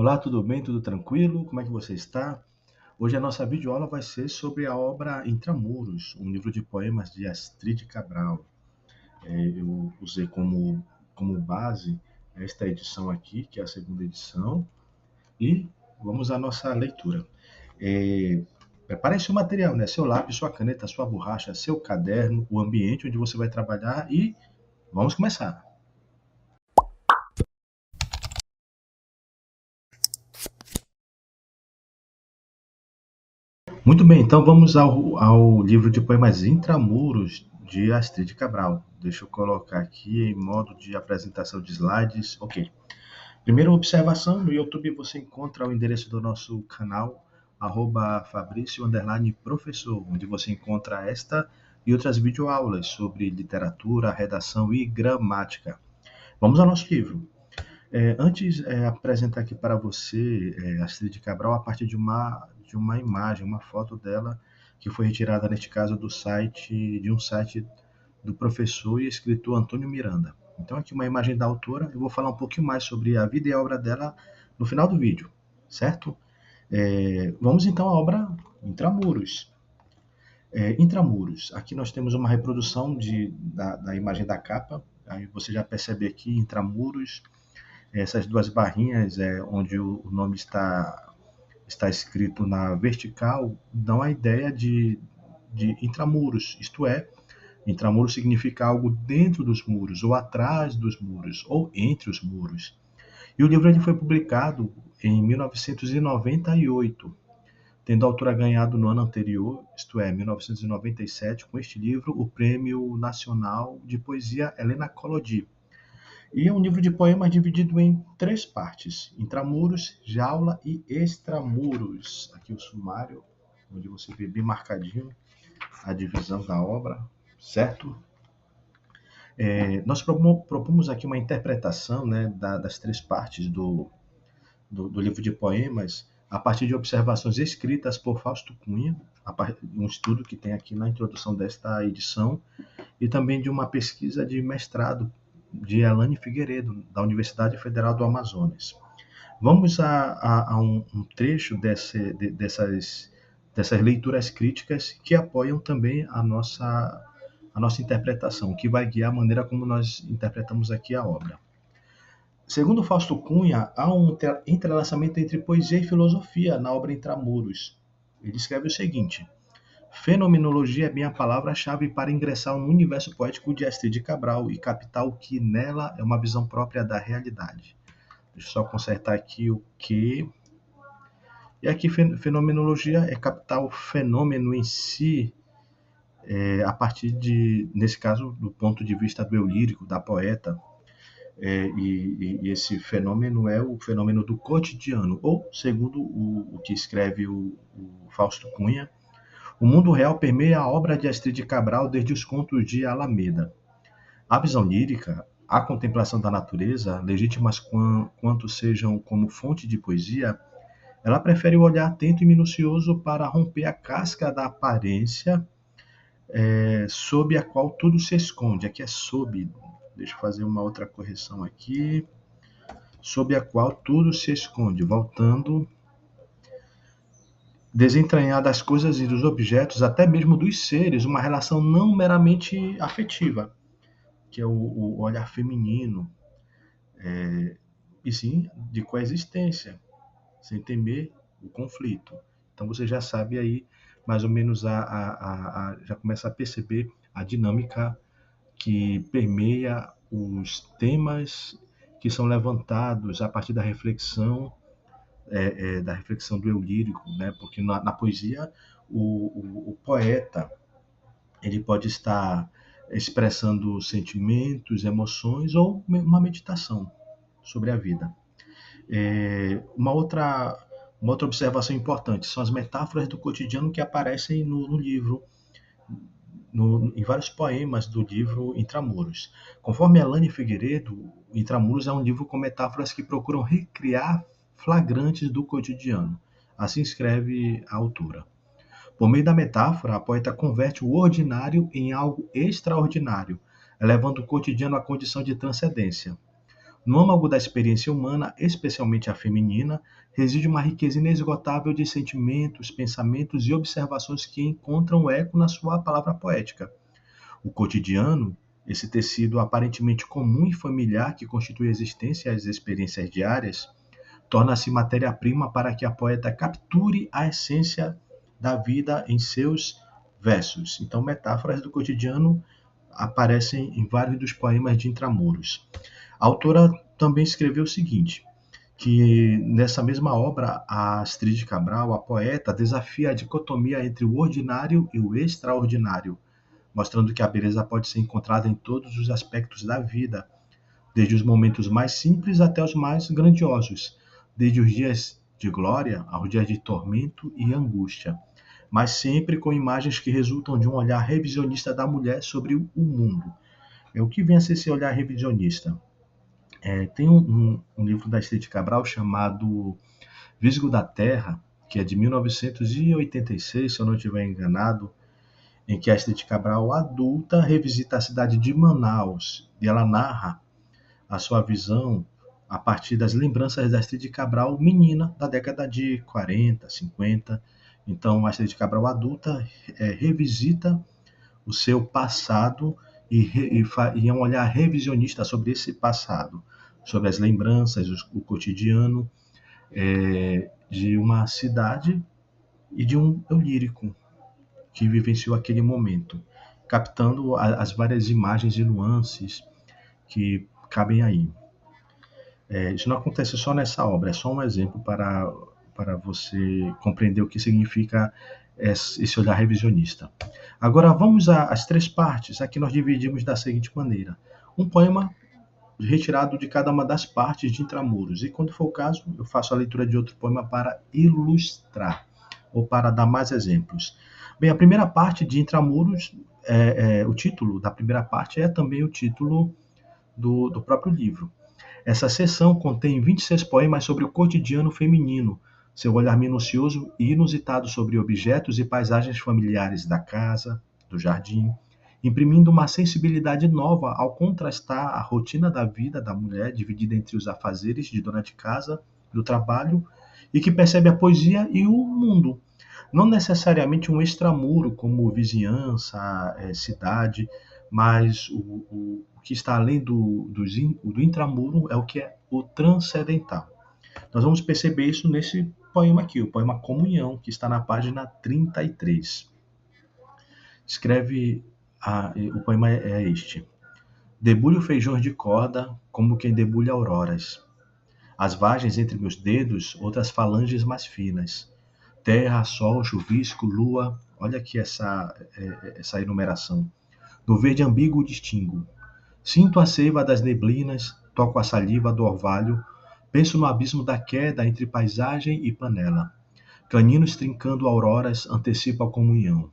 Olá, tudo bem? Tudo tranquilo? Como é que você está? Hoje a nossa videoaula vai ser sobre a obra Intramuros, um livro de poemas de Astrid Cabral. Eu usei como base esta edição aqui, que é a segunda edição, e vamos à nossa leitura. Prepare seu material, né? Seu lápis, sua caneta, sua borracha, seu caderno, o ambiente onde você vai trabalhar e vamos começar. Muito bem, então vamos ao livro de poemas Intramuros, de Astrid Cabral. Deixa eu colocar aqui em modo de apresentação de slides. Ok. Primeira observação, no YouTube você encontra o endereço do nosso canal, @Fabrício_professor, onde você encontra esta e outras videoaulas sobre literatura, redação e gramática. Vamos ao nosso livro. Antes, apresentar aqui para você, Astrid Cabral, a partir de uma imagem, uma foto dela, que foi retirada, neste caso, de um site do professor e escritor Antônio Miranda. Então, aqui uma imagem da autora, eu vou falar um pouquinho mais sobre a vida e a obra dela no final do vídeo, certo? Vamos então à obra Intramuros. Intramuros, aqui nós temos uma reprodução da imagem da capa, aí você já percebe aqui, Intramuros, essas duas barrinhas onde o nome está escrito na vertical dão a ideia de intramuros, isto é, intramuros significa algo dentro dos muros, ou atrás dos muros, ou entre os muros. E o livro ele foi publicado em 1998, tendo a autora ganhado no ano anterior, isto é, 1997, com este livro, o Prêmio Nacional de Poesia Helena Collodi. E é um livro de poemas dividido em três partes: intramuros, jaula e extramuros. Aqui o sumário, onde você vê bem marcadinho a divisão da obra, certo? Nós propomos aqui uma interpretação, né, das três partes do livro de poemas a partir de observações escritas por Fausto Cunha, um estudo que tem aqui na introdução desta edição, e também de uma pesquisa de mestrado de Elane Figueiredo, da Universidade Federal do Amazonas. Vamos a um trecho dessas leituras críticas que apoiam também a nossa interpretação, que vai guiar a maneira como nós interpretamos aqui a obra. Segundo Fausto Cunha, há um entrelaçamento entre poesia e filosofia na obra Intramuros. Ele escreve o seguinte: fenomenologia é bem a palavra-chave para ingressar no universo poético de Astrid Cabral e captar o que nela é uma visão própria da realidade. Deixa eu só consertar aqui o que. E aqui, fenomenologia é captar o fenômeno em si, a partir nesse caso, do ponto de vista do eu lírico, da poeta. E esse fenômeno é o fenômeno do cotidiano, ou, segundo o que escreve o Fausto Cunha, o mundo real permeia a obra de Astrid Cabral desde os contos de Alameda. A visão lírica, a contemplação da natureza, legítimas quanto sejam como fonte de poesia, ela prefere o olhar atento e minucioso para romper a casca da aparência, sob a qual tudo se esconde. Aqui é sob, deixa eu fazer uma outra correção aqui. Sob a qual tudo se esconde, voltando, desentranhar das coisas e dos objetos, até mesmo dos seres, uma relação não meramente afetiva, que é o olhar feminino, e sim de coexistência, sem temer o conflito. Então você já sabe aí, mais ou menos, já começa a perceber a dinâmica que permeia os temas que são levantados a partir da reflexão do eu lírico, né? Porque na poesia o poeta ele pode estar expressando sentimentos, emoções ou uma meditação sobre a vida. Uma outra observação importante são as metáforas do cotidiano que aparecem no livro, em vários poemas do livro Intramuros. Conforme Elane Figueiredo, Intramuros é um livro com metáforas que procuram recriar flagrantes do cotidiano. Assim escreve a autora. Por meio da metáfora, a poeta converte o ordinário em algo extraordinário, elevando o cotidiano à condição de transcendência. No âmago da experiência humana, especialmente a feminina, reside uma riqueza inesgotável de sentimentos, pensamentos e observações que encontram eco na sua palavra poética. O cotidiano, esse tecido aparentemente comum e familiar que constitui a existência e as experiências diárias, torna-se matéria-prima para que a poeta capture a essência da vida em seus versos. Então, metáforas do cotidiano aparecem em vários dos poemas de Intramuros. A autora também escreveu o seguinte, que nessa mesma obra, a Astrid Cabral, a poeta, desafia a dicotomia entre o ordinário e o extraordinário, mostrando que a beleza pode ser encontrada em todos os aspectos da vida, desde os momentos mais simples até os mais grandiosos, desde os dias de glória aos dias de tormento e angústia, mas sempre com imagens que resultam de um olhar revisionista da mulher sobre o mundo. O que vem a ser esse olhar revisionista? Tem um livro da Esther de Cabral chamado Visgo da Terra, que é de 1986, se eu não estiver enganado, em que a Esther de Cabral, adulta, revisita a cidade de Manaus e ela narra a sua visão a partir das lembranças da Astrid Cabral, menina da década de 40, 50. Então, a Astrid Cabral adulta revisita o seu passado e é um olhar revisionista sobre esse passado, sobre as lembranças, o cotidiano de uma cidade e de um eu lírico que vivenciou aquele momento, captando as várias imagens e nuances que cabem aí. Isso não acontece só nessa obra, é só um exemplo para você compreender o que significa esse olhar revisionista. Agora vamos às três partes. Aqui nós dividimos da seguinte maneira: um poema retirado de cada uma das partes de Intramuros, e quando for o caso, eu faço a leitura de outro poema para ilustrar ou para dar mais exemplos. Bem, a primeira parte de Intramuros, o título da primeira parte é também o título do próprio livro. Essa seção contém 26 poemas sobre o cotidiano feminino, seu olhar minucioso e inusitado sobre objetos e paisagens familiares da casa, do jardim, imprimindo uma sensibilidade nova ao contrastar a rotina da vida da mulher dividida entre os afazeres de dona de casa, do trabalho, e que percebe a poesia e o mundo. Não necessariamente um extramuro, como vizinhança, cidade, mas o que está além do intramuro é o que é o transcendental. Nós vamos perceber isso nesse poema aqui, o poema Comunhão, que está na página 33. Escreve, o poema é este. Debulho feijões de corda, como quem debulha auroras. As vagens entre meus dedos, outras falanges mais finas. Terra, sol, chuvisco, lua, olha aqui essa enumeração. No verde ambíguo distingo. Sinto a seiva das neblinas, toco a saliva do orvalho, penso no abismo da queda entre paisagem e panela. Caninos trincando auroras, antecipo a comunhão.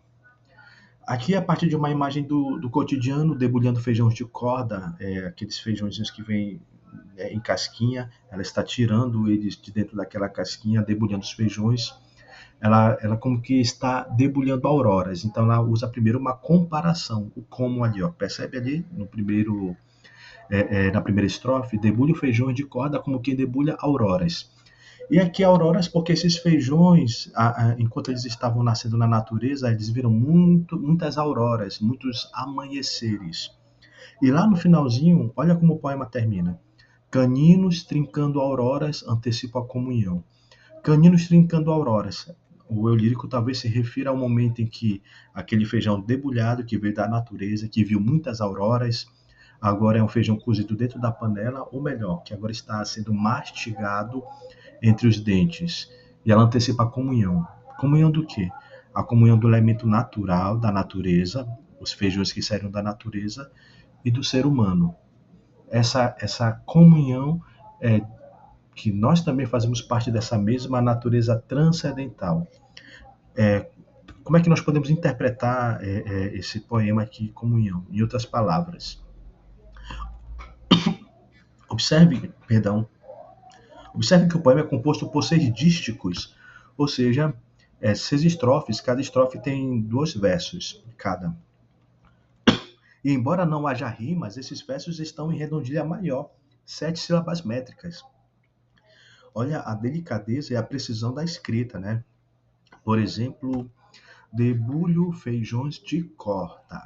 Aqui, a partir de uma imagem do cotidiano, debulhando feijões de corda, aqueles feijõezinhos que vêm em casquinha, ela está tirando eles de dentro daquela casquinha, debulhando os feijões. Ela como que está debulhando auroras. Então, ela usa primeiro uma comparação, o como ali, ó. Percebe ali no primeiro, na primeira estrofe, debulha feijões de corda como quem debulha auroras. E aqui auroras, porque esses feijões, enquanto eles estavam nascendo na natureza, eles viram muitas auroras, muitos amanheceres. E lá no finalzinho, olha como o poema termina. Caninos trincando auroras, antecipo a comunhão. Caninos trincando auroras. O eu lírico talvez se refira ao momento em que aquele feijão debulhado, que veio da natureza, que viu muitas auroras, agora é um feijão cozido dentro da panela, ou melhor, que agora está sendo mastigado entre os dentes. E ela antecipa a comunhão. Comunhão do quê? A comunhão do elemento natural, da natureza, os feijões que saíram da natureza, e do ser humano. Essa comunhão que nós também fazemos parte dessa mesma natureza transcendental. Como é que nós podemos interpretar esse poema aqui, Comunhão? Em outras palavras, observe que o poema é composto por 6 dísticos, ou seja, 6 estrofes, cada estrofe tem 2 versos, cada. E embora não haja rimas, esses versos estão em redondilha maior, 7 sílabas métricas. Olha a delicadeza e a precisão da escrita, né? Por exemplo, debulho feijões de corda,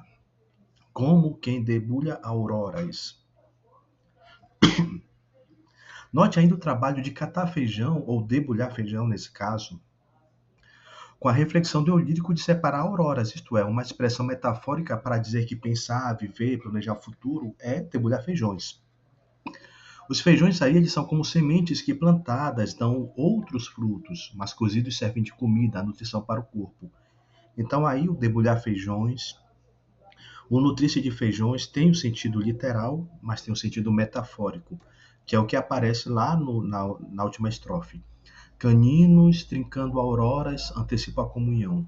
como quem debulha auroras. Note ainda o trabalho de catar feijão, ou debulhar feijão nesse caso, com a reflexão do eu lírico de separar auroras, isto é, uma expressão metafórica para dizer que pensar, viver, planejar o futuro é debulhar feijões. Os feijões aí eles são como sementes que plantadas dão outros frutos, mas cozidos servem de comida, a nutrição para o corpo. Então aí o debulhar feijões, o nutrir-se de feijões tem o sentido literal, mas tem o sentido metafórico, que é o que aparece lá na última estrofe. Caninos trincando auroras antecipa a comunhão.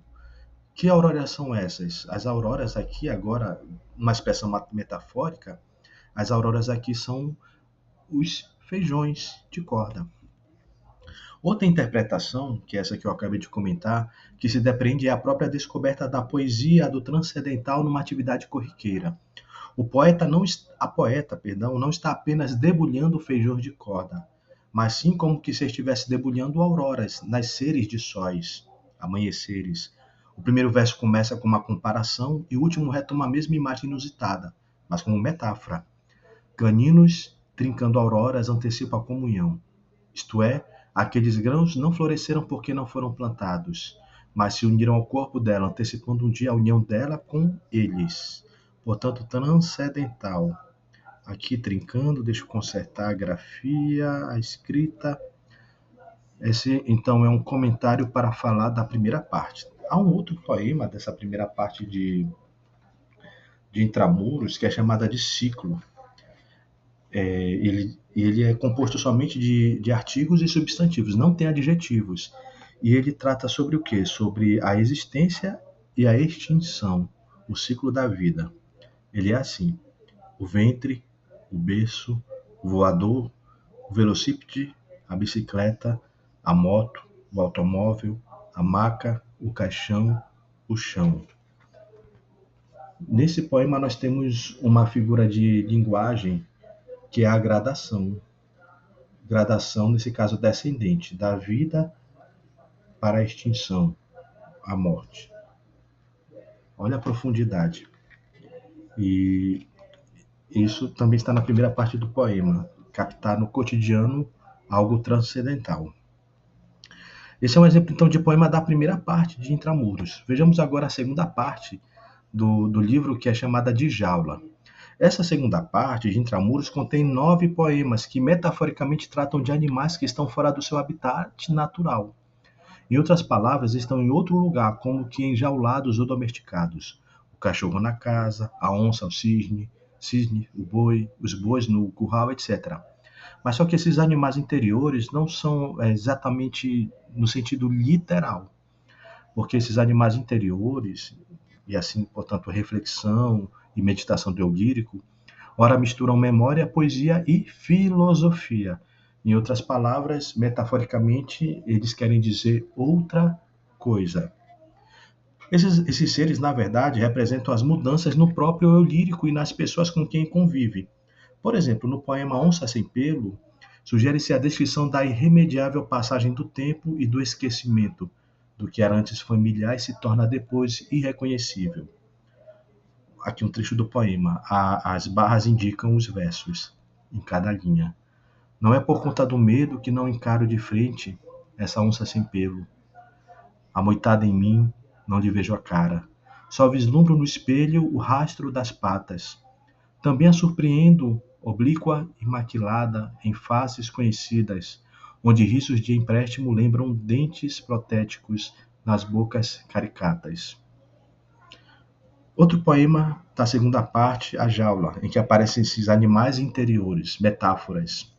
Que auroras são essas? As auroras aqui, agora, uma expressão metafórica, as auroras aqui são os feijões de corda. Outra interpretação, que é essa que eu acabei de comentar, que se depreende é a própria descoberta da poesia do transcendental numa atividade corriqueira. A poeta, não está apenas debulhando feijões de corda, mas sim como que se estivesse debulhando auroras, nasceres de sóis, amanheceres. O primeiro verso começa com uma comparação e o último retoma a mesma imagem inusitada, mas como metáfora. Caninos trincando auroras antecipa a comunhão. Isto é, aqueles grãos não floresceram porque não foram plantados, mas se uniram ao corpo dela, antecipando um dia a união dela com eles. Portanto, transcendental. Aqui trincando, deixa eu consertar a grafia, a escrita. Esse, então, é um comentário para falar da primeira parte. Há um outro poema dessa primeira parte de Intramuros, que é chamada de Ciclo. Ele é composto somente de artigos e substantivos, não tem adjetivos. E ele trata sobre o quê? Sobre a existência e a extinção, o ciclo da vida. Ele é assim: o ventre, o berço, o voador, o velocípede, a bicicleta, a moto, o automóvel, a maca, o caixão, o chão. Nesse poema nós temos uma figura de linguagem que é a gradação. Gradação, nesse caso, descendente, da vida para a extinção, a morte. Olha a profundidade. E isso também está na primeira parte do poema, captar no cotidiano algo transcendental. Esse é um exemplo, então, de poema da primeira parte de Intramuros. Vejamos agora a segunda parte do livro, que é chamada de Jaula. Essa segunda parte de Intramuros contém 9 poemas que metaforicamente tratam de animais que estão fora do seu habitat natural. Em outras palavras, estão em outro lugar, como que enjaulados ou domesticados. O cachorro na casa, a onça, o cisne, o boi, os bois no curral, etc. Mas só que esses animais interiores não são exatamente no sentido literal, porque esses animais interiores, e assim, portanto, reflexão e meditação do eu lírico, ora misturam memória, poesia e filosofia. Em outras palavras, metaforicamente, eles querem dizer outra coisa. Esses seres, na verdade, representam as mudanças no próprio eu lírico e nas pessoas com quem convive. Por exemplo, no poema Onça Sem Pelo, sugere-se a descrição da irremediável passagem do tempo e do esquecimento, do que era antes familiar e se torna depois irreconhecível. Aqui um trecho do poema. As barras indicam os versos em cada linha. Não é por conta do medo que não encaro de frente essa onça sem pelo. Amoitada em mim, não lhe vejo a cara. Só vislumbro no espelho o rastro das patas. Também a surpreendo, oblíqua e maquilada, em faces conhecidas, onde risos de empréstimo lembram dentes protéticos nas bocas caricatas. Outro poema da segunda parte, A Jaula, em que aparecem esses animais interiores, metáforas.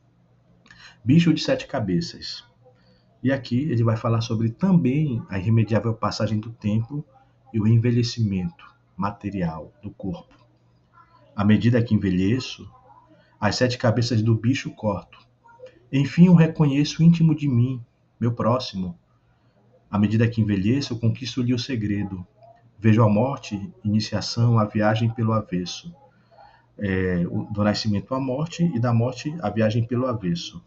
Bicho de 7 cabeças. E aqui ele vai falar sobre também a irremediável passagem do tempo e o envelhecimento material do corpo. À medida que envelheço, as 7 cabeças do bicho corto. Enfim, o reconheço íntimo de mim, meu próximo. À medida que envelheço, conquisto-lhe o segredo. Vejo a morte, iniciação, a viagem pelo avesso. do nascimento à morte e da morte à viagem pelo avesso.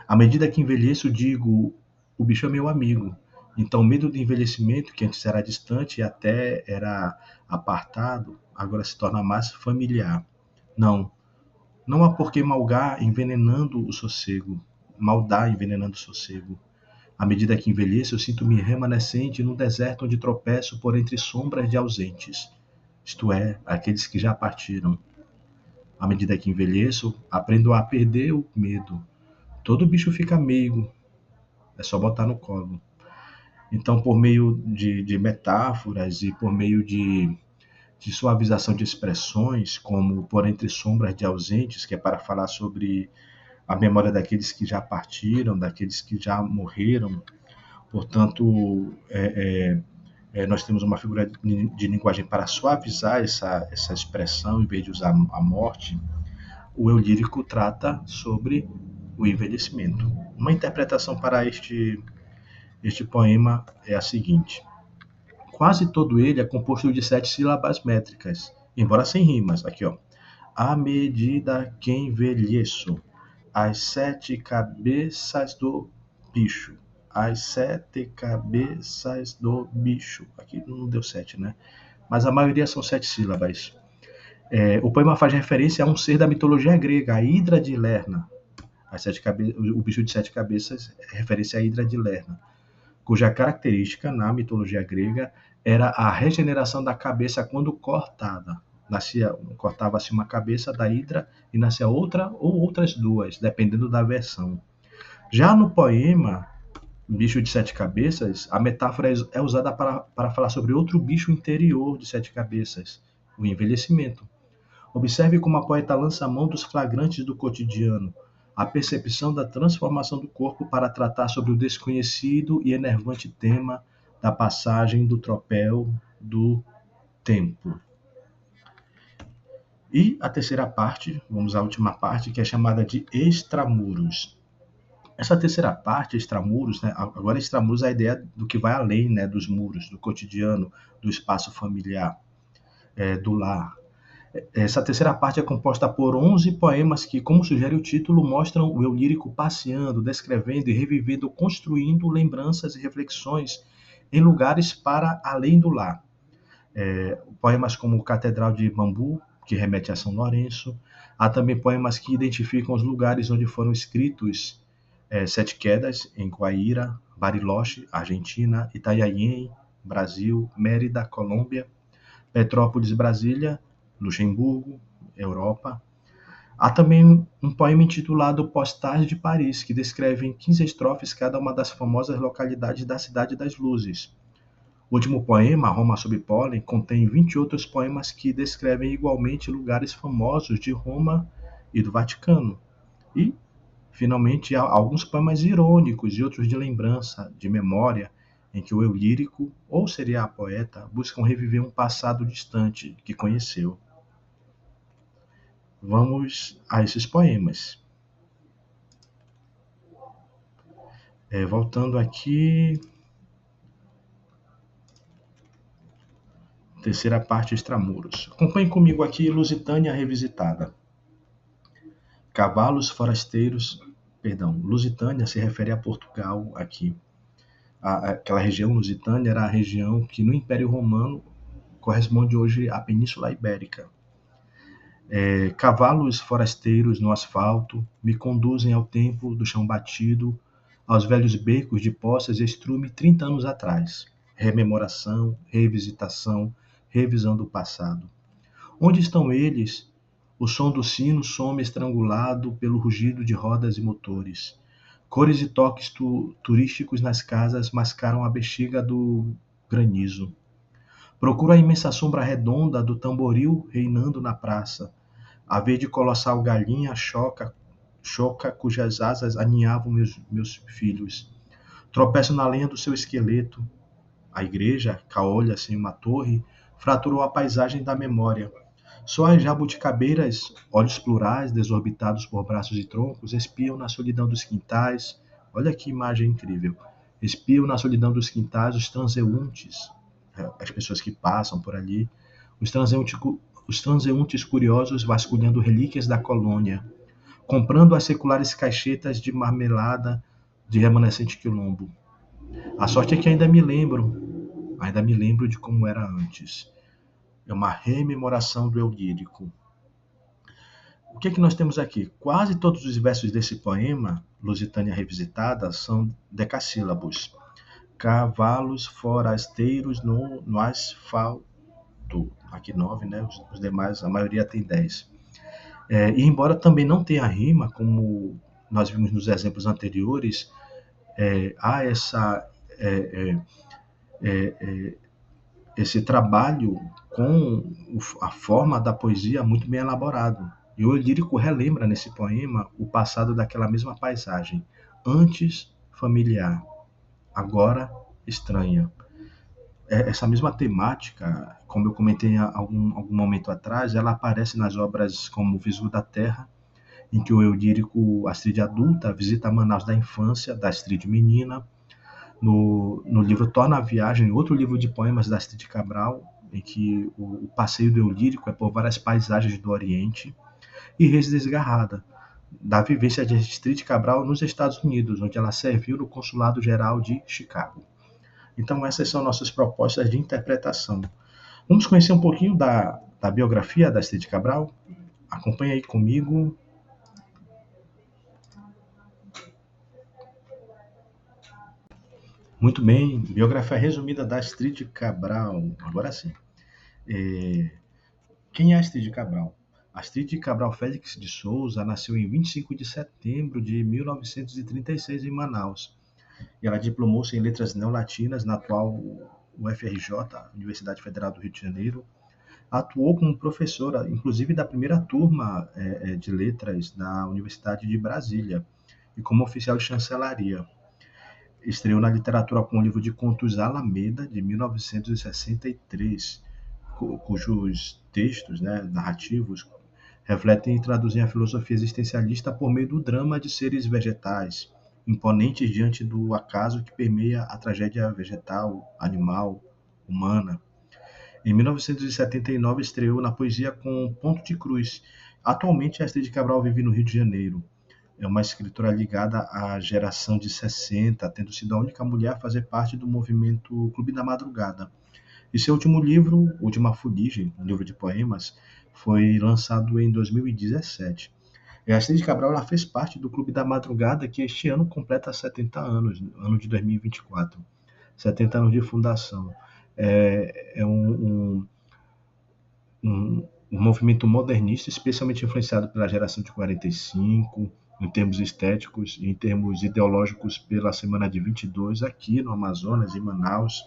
À medida que envelheço, digo, o bicho é meu amigo. Então, o medo do envelhecimento, que antes era distante e até era apartado, agora se torna mais familiar. Não, não há por que malgar envenenando o sossego, maldar envenenando o sossego. À medida que envelheço, eu sinto-me remanescente num deserto onde tropeço por entre sombras de ausentes, isto é, aqueles que já partiram. À medida que envelheço, aprendo a perder o medo. Todo bicho fica meigo, é só botar no colo. Então, por meio de metáforas e por meio de suavização de expressões, como por entre sombras de ausentes, que é para falar sobre a memória daqueles que já partiram, daqueles que já morreram. Portanto, nós temos uma figura de linguagem para suavizar essa expressão, em vez de usar a morte. O eu lírico trata sobre o envelhecimento. Uma interpretação para este poema é a seguinte: quase todo ele é composto de 7 sílabas métricas, embora sem rimas. Aqui, ó. À medida que envelheço, as 7 cabeças do bicho. As 7 cabeças do bicho. Aqui não deu 7, né? Mas a maioria são 7 sílabas. O poema faz referência a um ser da mitologia grega, a Hidra de Lerna. O bicho de 7 cabeças é referência à Hidra de Lerna, cuja característica na mitologia grega era a regeneração da cabeça quando cortada. Cortava-se uma cabeça da hidra e nascia outra ou outras duas, dependendo da versão. Já no poema Bicho de Sete Cabeças, a metáfora é usada para falar sobre outro bicho interior de 7 cabeças, o envelhecimento. Observe como a poeta lança a mão dos flagrantes do cotidiano, a percepção da transformação do corpo para tratar sobre o desconhecido e enervante tema da passagem do tropel do tempo. E a terceira parte, vamos à última parte, que é chamada de extramuros. Essa terceira parte, extramuros, né? Agora extramuros é a ideia do que vai além, né, dos muros, do cotidiano, do espaço familiar, do lar. Essa terceira parte é composta por 11 poemas que, como sugere o título, mostram o eu lírico passeando, descrevendo e revivendo, construindo lembranças e reflexões em lugares para além do lar. Poemas como Catedral de Bambu, que remete a São Lourenço. Há também poemas que identificam os lugares onde foram escritos Sete Quedas, em Guaíra, Bariloche, Argentina, Itanhaém, Brasil, Mérida, Colômbia, Petrópolis, Brasília, Luxemburgo, Europa. Há também um poema intitulado Postais de Paris, que descreve em 15 estrofes cada uma das famosas localidades da Cidade das Luzes. O último poema, Roma sob Pólen, contém 20 outros poemas que descrevem igualmente lugares famosos de Roma e do Vaticano. E, finalmente, há alguns poemas irônicos e outros de lembrança, de memória, em que o eu lírico, ou seria a poeta, buscam reviver um passado distante que conheceu. Vamos a esses poemas. Voltando aqui, terceira parte, extramuros. Acompanhe comigo aqui Lusitânia Revisitada. Cavalos forasteiros, Lusitânia se refere a Portugal aqui. Aquela região Lusitânia era a região que no Império Romano corresponde hoje à Península Ibérica. Cavalos forasteiros no asfalto me conduzem ao tempo do chão batido, aos velhos becos de poças e estrume 30 anos atrás. Rememoração, revisitação, revisão do passado. Onde estão eles? O som do sino some estrangulado pelo rugido de rodas e motores. Cores e toques turísticos nas casas mascaram a bexiga do granizo. Procuro a imensa sombra redonda do tamboril reinando na praça. A verde colossal galinha choca cujas asas aninhavam meus filhos. Tropeço na lenha do seu esqueleto. A igreja, caolha sem uma torre, fraturou a paisagem da memória. Só as jabuticabeiras, olhos plurais, desorbitados por braços e troncos, espiam na solidão dos quintais. Olha que imagem incrível. Espiam na solidão dos quintais os transeuntes, as pessoas que passam por ali. Os os transeuntes curiosos vasculhando relíquias da colônia, comprando as seculares caixetas de marmelada de remanescente quilombo. A sorte é que ainda me lembro de como era antes. É uma rememoração do eu lírico. O que é que nós temos aqui? Quase todos os versos desse poema, Lusitânia Revisitada, são decassílabos. Cavalos forasteiros no asfalto. Aqui 9, né? Os demais, a maioria tem 10. E embora também não tenha rima, como nós vimos nos exemplos anteriores, há esse trabalho com a forma da poesia muito bem elaborado. E o lírico relembra nesse poema o passado daquela mesma paisagem, antes familiar, agora estranha. Essa mesma temática, como eu comentei em algum momento atrás, ela aparece nas obras como O Viso da Terra, em que o eu lírico Astrid adulta visita Manaus da infância, da Astrid menina, no livro Torna a Viagem, outro livro de poemas da Astrid Cabral, em que o passeio do eu lírico é por várias paisagens do Oriente, e Reis Desgarrada, da vivência de Astrid Cabral nos Estados Unidos, onde ela serviu no Consulado Geral de Chicago. Então, essas são nossas propostas de interpretação. Vamos conhecer um pouquinho da biografia da Astrid Cabral? Acompanhe aí comigo. Muito bem, biografia resumida da Astrid Cabral. Agora sim. Quem é Astrid Cabral? Astrid Cabral Félix de Souza nasceu em 25 de setembro de 1936 em Manaus. E ela diplomou-se em letras neolatinas na atual UFRJ, Universidade Federal do Rio de Janeiro. Atuou como professora, inclusive da primeira turma de letras da Universidade de Brasília, e como oficial de chancelaria. Estreou na literatura com o livro de contos Alameda, de 1963, cujos textos, né, narrativos, refletem e traduzem a filosofia existencialista por meio do drama de seres vegetais, imponentes diante do acaso que permeia a tragédia vegetal, animal, humana. Em 1979 estreou na poesia com Ponto de Cruz. Atualmente, Astrid Cabral vive no Rio de Janeiro. É uma escritora ligada à geração de 60, tendo sido a única mulher a fazer parte do movimento Clube da Madrugada. E seu último livro, Última Fuligem, um livro de poemas, foi lançado em 2017. E a Astrid Cabral ela fez parte do Clube da Madrugada, que este ano completa 70 anos, ano de 2024. 70 anos de fundação. Um movimento modernista, especialmente influenciado pela geração de 45, em termos estéticos e em termos ideológicos pela Semana de 22, aqui no Amazonas, em Manaus.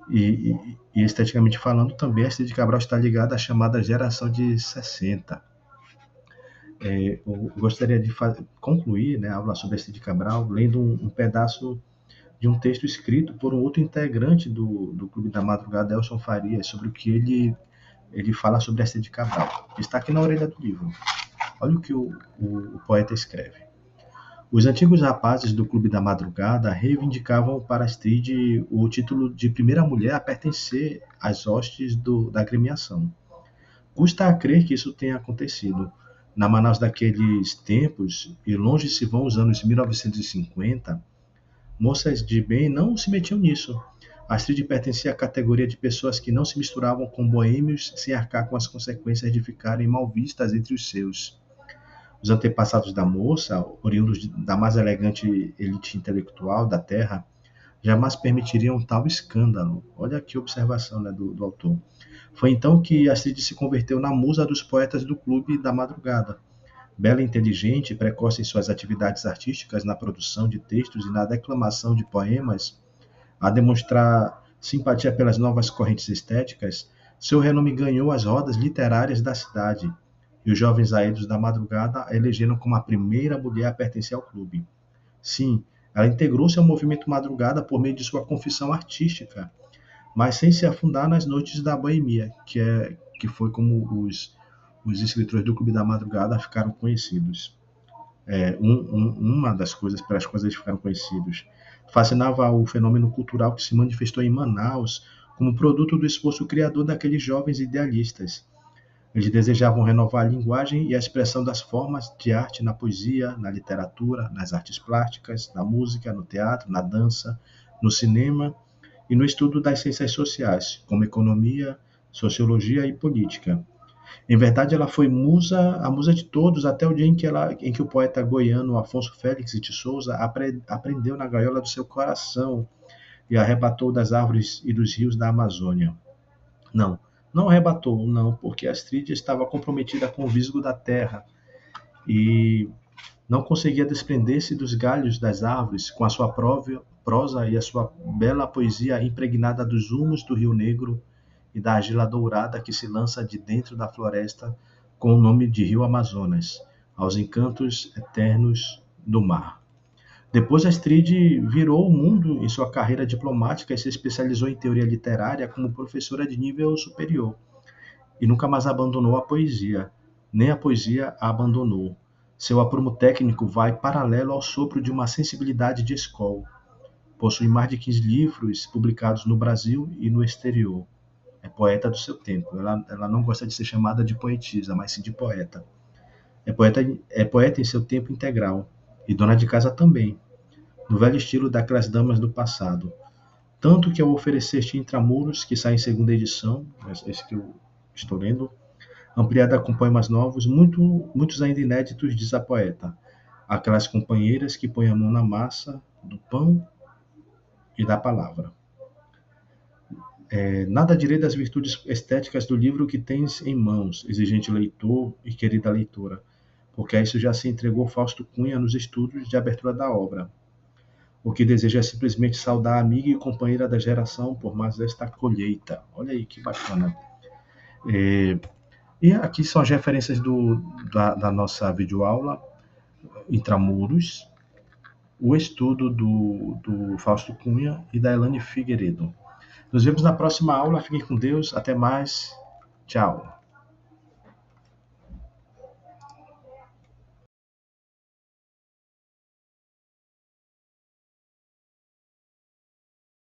E esteticamente falando, também a Astrid Cabral está ligada à chamada geração de 60. Eu gostaria de concluir, né, a aula sobre a Astrid Cabral lendo um pedaço de um texto escrito por um outro integrante do Clube da Madrugada, Elson Farias, sobre o que ele fala sobre a Astrid Cabral. Está aqui na orelha do livro. Olha o que o poeta escreve. Os antigos rapazes do Clube da Madrugada reivindicavam para Astrid o título de primeira mulher a pertencer às hostes da agremiação. Custa a crer que isso tenha acontecido. Na Manaus daqueles tempos, e longe se vão os anos 1950, moças de bem não se metiam nisso. Astrid pertencia à categoria de pessoas que não se misturavam com boêmios sem arcar com as consequências de ficarem mal vistas entre os seus. Os antepassados da moça, oriundos da mais elegante elite intelectual da terra, jamais permitiriam tal escândalo. Olha que observação, né, do autor. Foi então que Astrid se converteu na musa dos poetas do Clube da Madrugada. Bela e inteligente, precoce em suas atividades artísticas, na produção de textos e na declamação de poemas, a demonstrar simpatia pelas novas correntes estéticas, seu renome ganhou as rodas literárias da cidade, e os jovens aedos da madrugada a elegeram como a primeira mulher a pertencer ao clube. Sim, ela integrou-se ao movimento Madrugada por meio de sua confissão artística, mas sem se afundar nas noites da boemia, que foi como os escritores do Clube da Madrugada ficaram conhecidos. Uma das coisas pelas quais eles ficaram conhecidos. Fascinava o fenômeno cultural que se manifestou em Manaus como produto do esforço criador daqueles jovens idealistas. Eles desejavam renovar a linguagem e a expressão das formas de arte na poesia, na literatura, nas artes plásticas, na música, no teatro, na dança, no cinema e no estudo das ciências sociais, como economia, sociologia e política. Em verdade, ela foi a musa de todos, até o dia em que o poeta goiano Afonso Félix de Souza aprendeu na gaiola do seu coração e arrebatou das árvores e dos rios da Amazônia. Não, não arrebatou, não, porque Astrid estava comprometida com o visgo da terra e não conseguia desprender-se dos galhos das árvores com a sua prosa e a sua bela poesia impregnada dos humos do Rio Negro e da argila dourada que se lança de dentro da floresta com o nome de Rio Amazonas, aos encantos eternos do mar. Depois, Astrid virou o mundo em sua carreira diplomática e se especializou em teoria literária como professora de nível superior. E nunca mais abandonou a poesia, nem a poesia a abandonou. Seu aprumo técnico vai paralelo ao sopro de uma sensibilidade de escola. Possui mais de 15 livros publicados no Brasil e no exterior. É poeta do seu tempo. Ela não gosta de ser chamada de poetisa, mas sim de poeta. É poeta em seu tempo integral. E dona de casa também, no velho estilo daquelas damas do passado. Tanto que ao oferecer este Intramuros, que sai em segunda edição, esse que eu estou lendo, ampliada com poemas novos, muitos ainda inéditos, diz a poeta. Aquelas companheiras que põem a mão na massa do pão e da palavra. Nada direi das virtudes estéticas do livro que tens em mãos, exigente leitor e querida leitora, porque a isso já se entregou Fausto Cunha nos estudos de abertura da obra. O que deseja é simplesmente saudar a amiga e companheira da geração por mais esta colheita. Olha aí que bacana. E aqui são as referências da nossa videoaula, Intramuros, o estudo do Fausto Cunha e da Elane Figueiredo. Nos vemos na próxima aula. Fiquem com Deus. Até mais. Tchau.